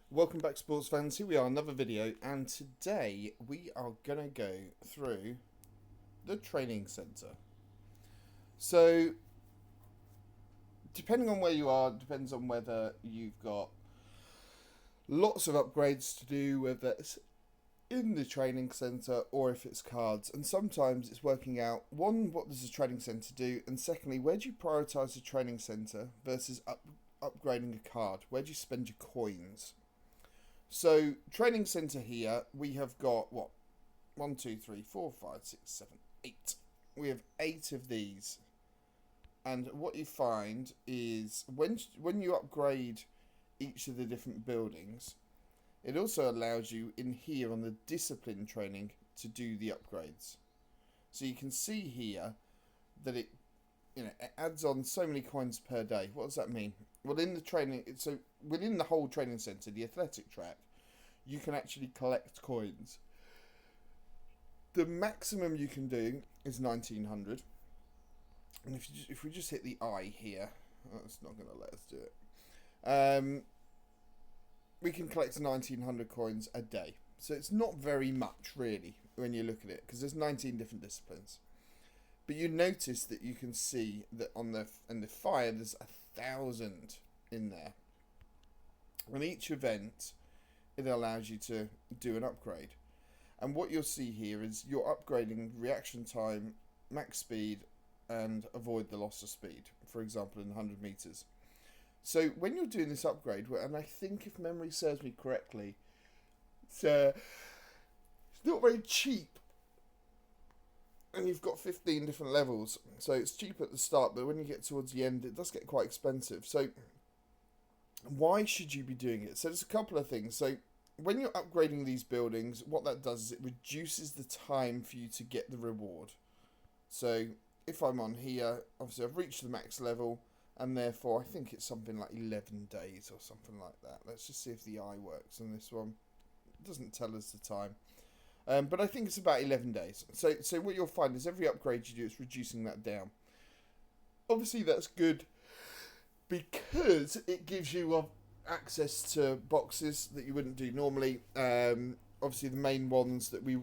Welcome back, sports fans. Here we are, another video, and today we are gonna go through the training centre. So, depending on where you are, depends on whether you've got lots of upgrades to do, whether it's in the training centre or if it's cards. And sometimes it's working out one, what does the training centre do, and secondly, where do you prioritise the training centre versus upgrading a card? Where do you spend your coins? So, training centre here, we have got what? 1, 2, 3, 4, 5, 6, 7, 8. We have 8 of these. And what you find is when you upgrade each of the different buildings, it also allows you in here on the discipline training to do the upgrades. So you can see here that it adds on so many coins per day. What does that mean? Well, in the training, so within the whole training centre, the athletic track, you can actually collect coins. The maximum you can do is 1900, and if we just hit the I here, that's not going to let us do it. We can collect 1900 coins a day, so it's not very much really when you look at it, because there's 19 different disciplines. But you notice that you can see that on the fire there's 1,000 in there. On each event, it allows you to do an upgrade. And what you'll see here is you're upgrading reaction time, max speed, and avoid the loss of speed, for example, in 100 meters. So when you're doing this upgrade, and I think if memory serves me correctly, it's not very cheap. And you've got 15 different levels, so it's cheap at the start, but when you get towards the end, it does get quite expensive. So why should you be doing it? So there's a couple of things. So when you're upgrading these buildings, what that does is it reduces the time for you to get the reward. So if I'm on here, obviously I've reached the max level, and therefore I think it's something like 11 days or something like that. Let's just see if the eye works on this one. It doesn't tell us the time. But I think it's about 11 days. So what you'll find is every upgrade you do, it's reducing that down. Obviously that's good because it gives you access to boxes that you wouldn't do normally. Obviously the main ones that we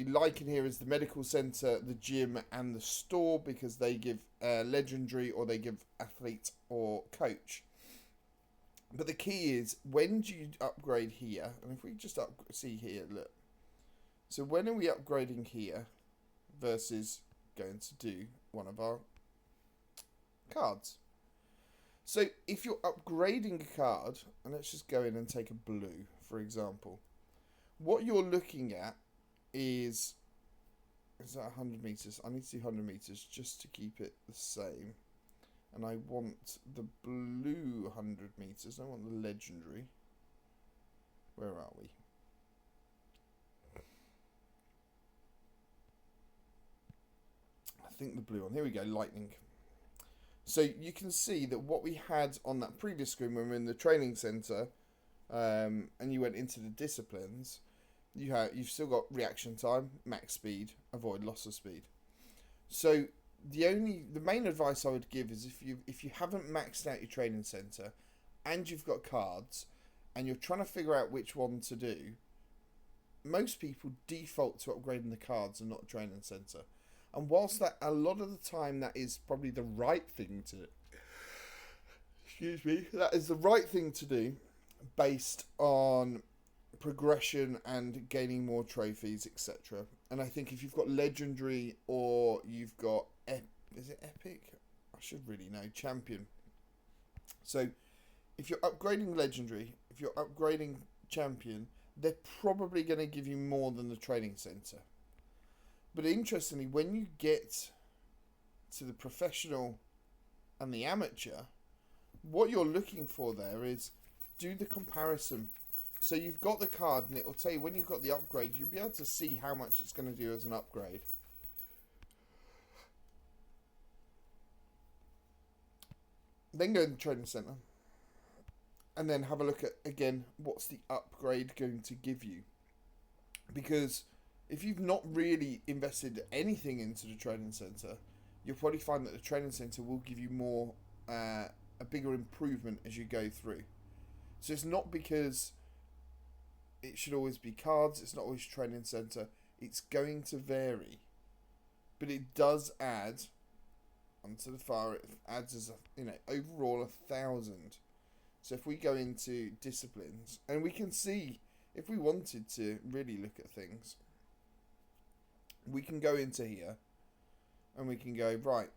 like in here is the medical centre, the gym, and the store, because they give legendary or they give athlete or coach. But the key is, when do you upgrade here? And if we just see here, look. So when are we upgrading here versus going to do one of our cards? So if you're upgrading a card, and let's just go in and take a blue, for example, what you're looking at is that 100 meters? I need to do 100 meters just to keep it the same. And I want the blue 100 meters. I want the legendary. Where are we? I think the blue one. Here we go, lightning. So you can see that what we had on that previous screen when we were in the training centre, and you went into the disciplines, you've still got reaction time, max speed, avoid loss of speed. So the main advice I would give is if you haven't maxed out your training centre and you've got cards and you're trying to figure out which one to do, most people default to upgrading the cards and not the training centre. And whilst that a lot of the time that is probably the right thing to that is the right thing to do based on progression and gaining more trophies, etc. And I think if you've got legendary or you've got is it epic? I should really know. Champion. So if you're upgrading legendary, if you're upgrading champion, they're probably going to give you more than the training centre. But interestingly, when you get to the professional and the amateur, what you're looking for there is do the comparison. So you've got the card and it will tell you when you've got the upgrade, you'll be able to see how much it's going to do as an upgrade. Then go to the training centre and then have a look at, again, what's the upgrade going to give you. Because if you've not really invested anything into the training centre, you'll probably find that the training centre will give you a bigger improvement as you go through. So it's not because it should always be cards. It's not always training center. It's going to vary, but it does add onto the fire. It adds as overall 1,000. So if we go into disciplines, and we can see if we wanted to really look at things, we can go into here, and we can go right.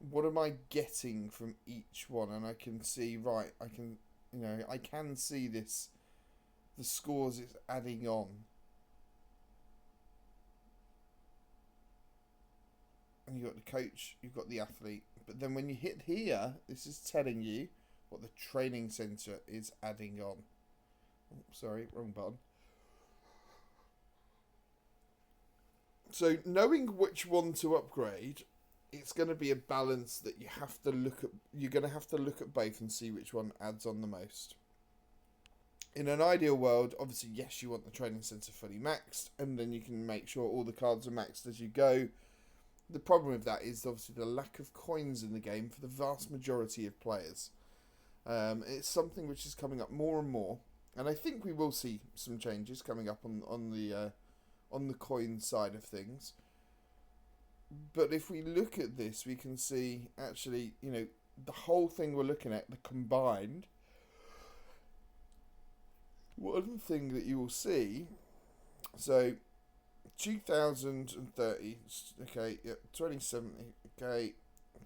What am I getting from each one? And I can see right. I can see this. The scores it's adding on. And you've got the coach, you've got the athlete. But then when you hit here, this is telling you what the training centre is adding on. Oh, sorry, wrong button. So knowing which one to upgrade, it's going to be a balance that you have to look at. You're going to have to look at both and see which one adds on the most. In an ideal world, obviously, yes, you want the training centre fully maxed, and then you can make sure all the cards are maxed as you go. The problem with that is obviously the lack of coins in the game for the vast majority of players. It's something which is coming up more and more, and I think we will see some changes coming up on the coin side of things. But if we look at this, we can see actually, the whole thing we're looking at, the combined. One thing that you will see, so 2030, okay, yeah, 2070, okay,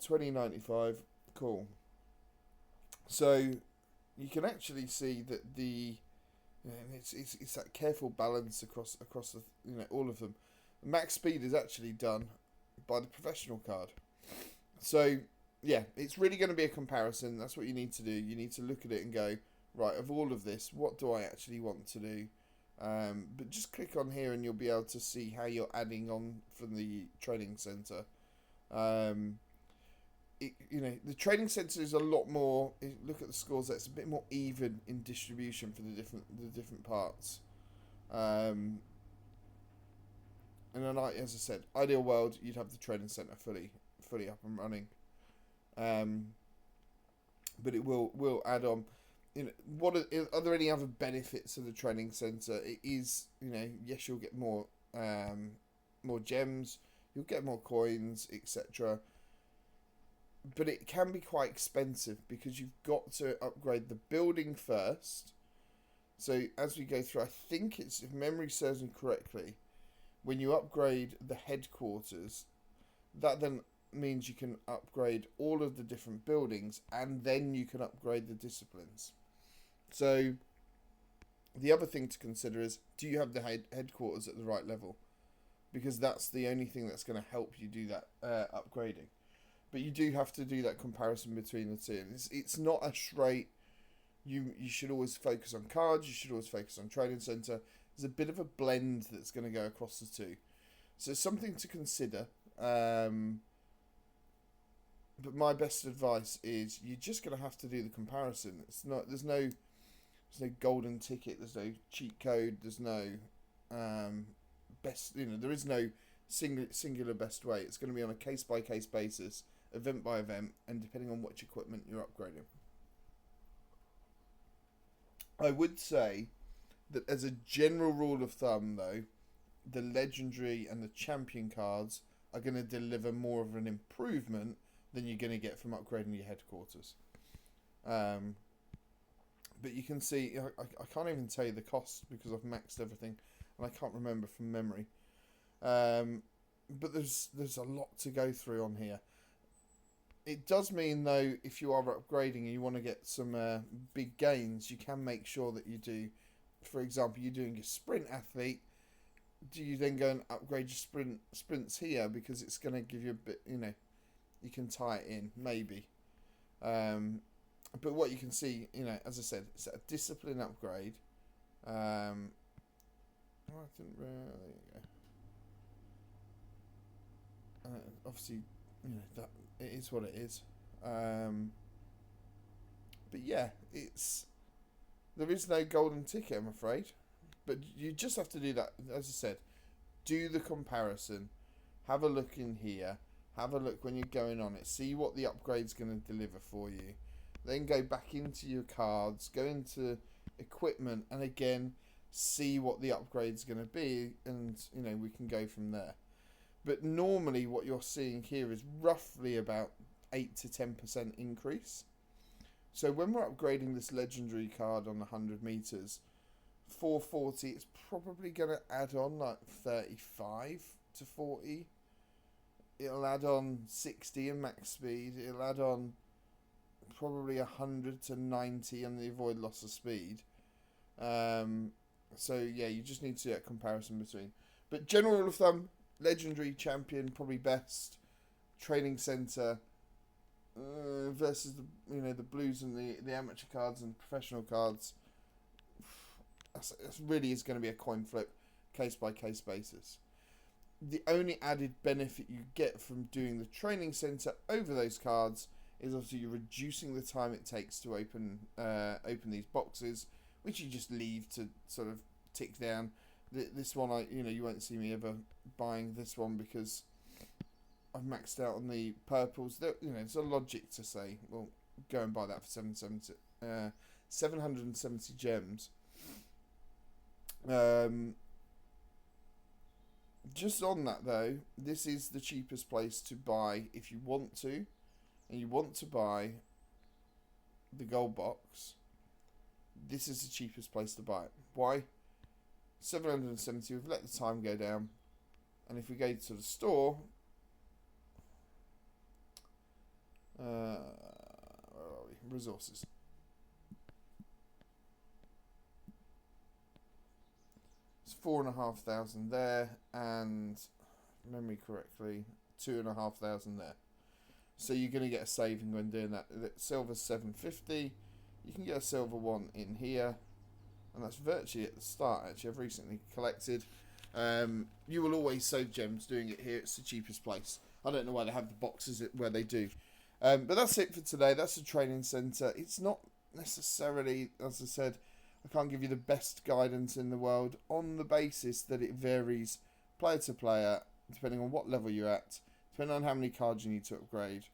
2095, cool. So you can actually see that it's that careful balance across the, all of them. Max speed is actually done by the professional card. So yeah, it's really going to be a comparison. That's what you need to do. You need to look at it and go, right, of all of this, what do I actually want to do? But just click on here and you'll be able to see how you're adding on from the training centre. The training centre is a lot more. Look at the scores. That's a bit more even in distribution for the different parts. And then, as I said, ideal world, you'd have the training centre fully up and running. But it will add on. What are there any other benefits of the training centre? It is, yes, you'll get more gems, you'll get more coins, etc. But it can be quite expensive because you've got to upgrade the building first. So as we go through, I think it's, if memory serves me correctly, when you upgrade the headquarters, that then means you can upgrade all of the different buildings, and then you can upgrade the disciplines. So the other thing to consider is, do you have the headquarters at the right level? Because that's the only thing that's going to help you do that upgrading. But you do have to do that comparison between the two. And it's not a straight, you should always focus on cards, you should always focus on training centre. There's a bit of a blend that's going to go across the two. So it's something to consider. But my best advice is you're just going to have to do the comparison. There's no golden ticket, there's no cheat code, there's no best, there is no singular best way. It's going to be on a case by case basis, event by event, and depending on which equipment you're upgrading. I would say that as a general rule of thumb, though, the legendary and the champion cards are going to deliver more of an improvement than you're going to get from upgrading your headquarters. But you can see, I can't even tell you the cost because I've maxed everything and I can't remember from memory. But there's a lot to go through on here. It does mean, though, if you are upgrading and you want to get some big gains, you can make sure that you do. For example, you're doing a sprint athlete. Do you then go and upgrade your sprints here because it's going to give you a bit, you can tie it in, maybe. But what you can see, as I said, it's a discipline upgrade. I didn't really. There you go. Obviously, that it is what it is. But yeah, there is no golden ticket, I'm afraid. But you just have to do that. As I said, do the comparison. Have a look in here. Have a look when you're going on it. See what the upgrade's going to deliver for you. Then go back into your cards. Go into equipment, and again see what the upgrade's going to be, and we can go from there. But normally what you're seeing here is roughly about 8 to 10% increase. So when we're upgrading this legendary card on 100 meters, 440, it's probably going to add on like 35 to 40. It'll add on 60 in max speed. It'll add on probably 100 to 90 on the avoid loss of speed. So yeah, you just need to get a comparison between. But general rule of thumb, legendary champion probably best. Training center versus the blues and the amateur cards and professional cards. That's really is going to be a coin flip, case by case basis. The only added benefit you get from doing the training center over those cards is obviously you're reducing the time it takes to open these boxes, which you just leave to sort of tick down. This one, you won't see me ever buying this one because I've maxed out on the purples. There's a logic to say, well, go and buy that for 770 gems. Just on that though, this is the cheapest place to buy if you want to, and you want to buy the gold box. This is the cheapest place to buy it. Why? 770. We've let the time go down, and if we go to the store, where are we? Resources. It's 4,500 there, and if I remember correctly, 2,500 there. So you're going to get a saving when doing that. Silver's 750. You can get a silver one in here, and that's virtually at the start. Actually, I've recently collected. You will always save gems doing it here. It's the cheapest place. I don't know why they have the boxes where they do. But that's it for today. That's the training center. It's not necessarily, as I said, I can't give you the best guidance in the world on the basis that it varies player to player, depending on what level you're at, depending on how many cards you need to upgrade.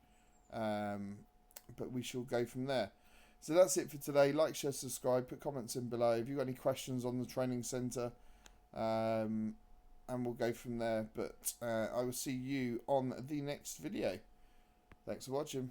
But we shall go from there. So that's it for today. Like, share, subscribe, put comments in below. If you've got any questions on the training centre, and we'll go from there. But I will see you on the next video. Thanks for watching.